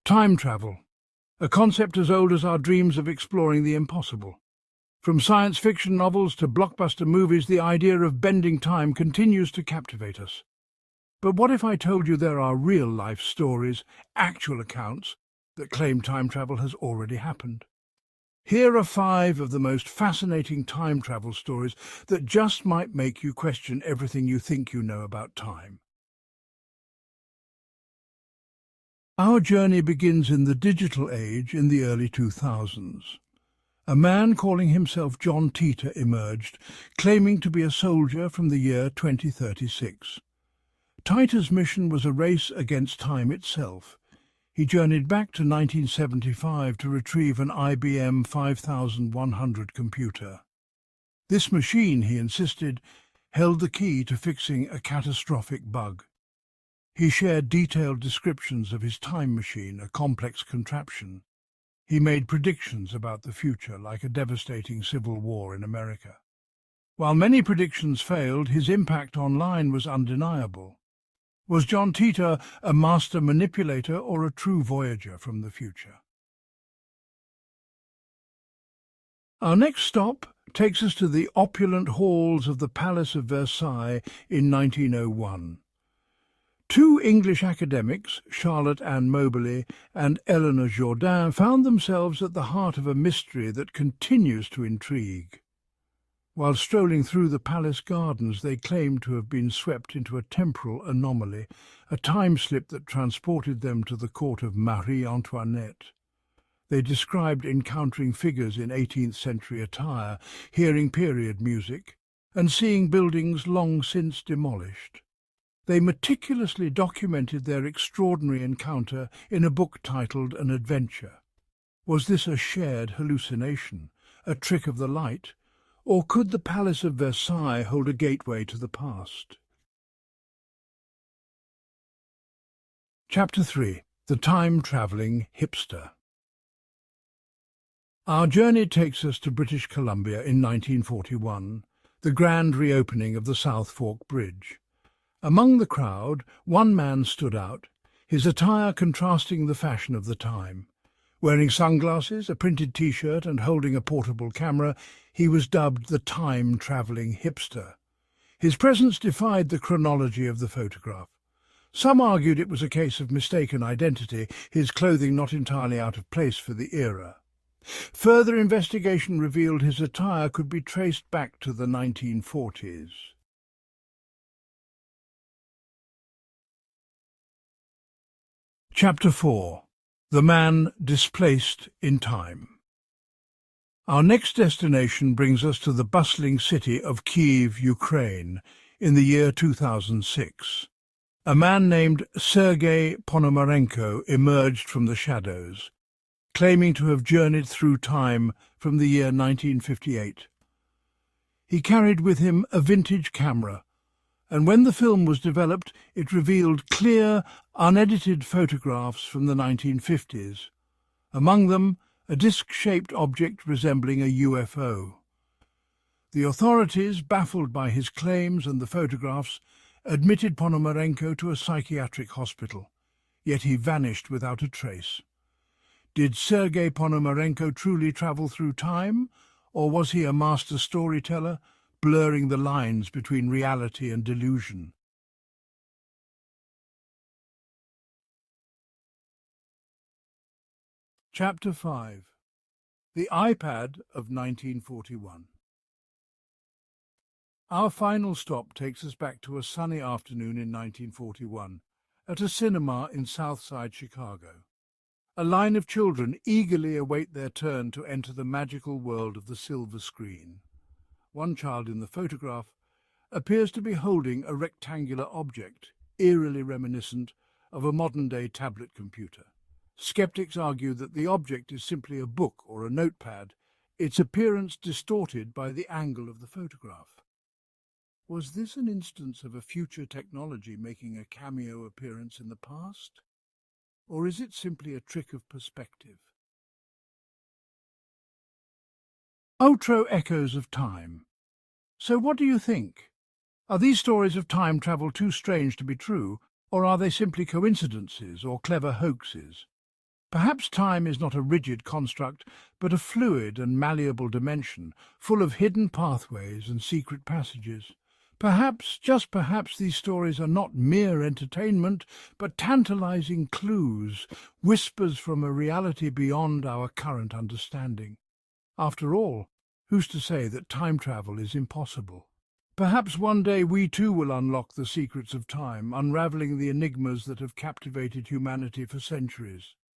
Time travel, a concept as old as our dreams of exploring the impossible. From science fiction novels to blockbuster movies, the idea of bending time continues to captivate us. But what if I told you there are real-life stories, actual accounts, that claim time travel has already happened? Here are 5 of the most fascinating time travel stories that just might make you question everything you think you know about time. Our journey begins in the digital age in the early 2000s. A man calling himself John Titor emerged, claiming to be a soldier from the year 2036. Titor's mission was a race against time itself. He journeyed back to 1975 to retrieve an IBM 5100 computer. This machine, he insisted, held the key to fixing a catastrophic bug. He shared detailed descriptions of his time machine, a complex contraption. He made predictions about the future, like a devastating civil war in America. While many predictions failed, his impact online was undeniable. Was John Titor a master manipulator or a true voyager from the future? Our next stop takes us to the opulent halls of the Palace of Versailles in 1901. 2 English academics, Charlotte Ann Moberly and Moberly-Jourdain, found themselves at the heart of a mystery that continues to intrigue. While strolling through the palace gardens, they claimed to have been swept into a temporal anomaly, a time slip that transported them to the court of Marie Antoinette. They described encountering figures in 18th century attire, hearing period music, and seeing buildings long since demolished. They meticulously documented their extraordinary encounter in a book titled An Adventure. Was this a shared hallucination, a trick of the light, or could the Palace of Versailles hold a gateway to the past? Chapter 3. The Time Traveling Hipster. Our journey takes us to British Columbia in 1941, the grand reopening of the South Fork Bridge. Among the crowd, one man stood out, his attire contrasting the fashion of the time. Wearing sunglasses, a printed T-shirt and holding a portable camera, he was dubbed the Time Traveling Hipster. His presence defied the chronology of the photograph. Some argued it was a case of mistaken identity, his clothing not entirely out of place for the era. Further investigation revealed his attire could be traced back to the 1940s. Chapter 4. The Man Displaced in Time. Our next destination brings us to the bustling city of Kyiv, Ukraine, in the year 2006. A man named Sergei Ponomarenko emerged from the shadows, claiming to have journeyed through time from the year 1958. He carried with him a vintage camera, and when the film was developed, it revealed clear, unedited photographs from the 1950s. Among them, a disc-shaped object resembling a UFO. The authorities, baffled by his claims and the photographs, admitted Ponomarenko to a psychiatric hospital, yet he vanished without a trace. Did Sergei Ponomarenko truly travel through time, or was he a master storyteller, blurring the lines between reality and delusion? Chapter 5. The iPad of 1941. Our final stop takes us back to a sunny afternoon in 1941, at a cinema in Southside Chicago. A line of children eagerly await their turn to enter the magical world of the silver screen. One child in the photograph appears to be holding a rectangular object, eerily reminiscent of a modern-day tablet computer. Skeptics argue that the object is simply a book or a notepad, its appearance distorted by the angle of the photograph. Was this an instance of a future technology making a cameo appearance in the past? Or is it simply a trick of perspective? Outro echoes of time. So what do you think? Are these stories of time travel too strange to be true, or are they simply coincidences or clever hoaxes? Perhaps time is not a rigid construct, but a fluid and malleable dimension, full of hidden pathways and secret passages. Perhaps, just perhaps, these stories are not mere entertainment, but tantalizing clues, whispers from a reality beyond our current understanding. After all, who's to say that time travel is impossible? Perhaps one day we too will unlock the secrets of time, unraveling the enigmas that have captivated humanity for centuries.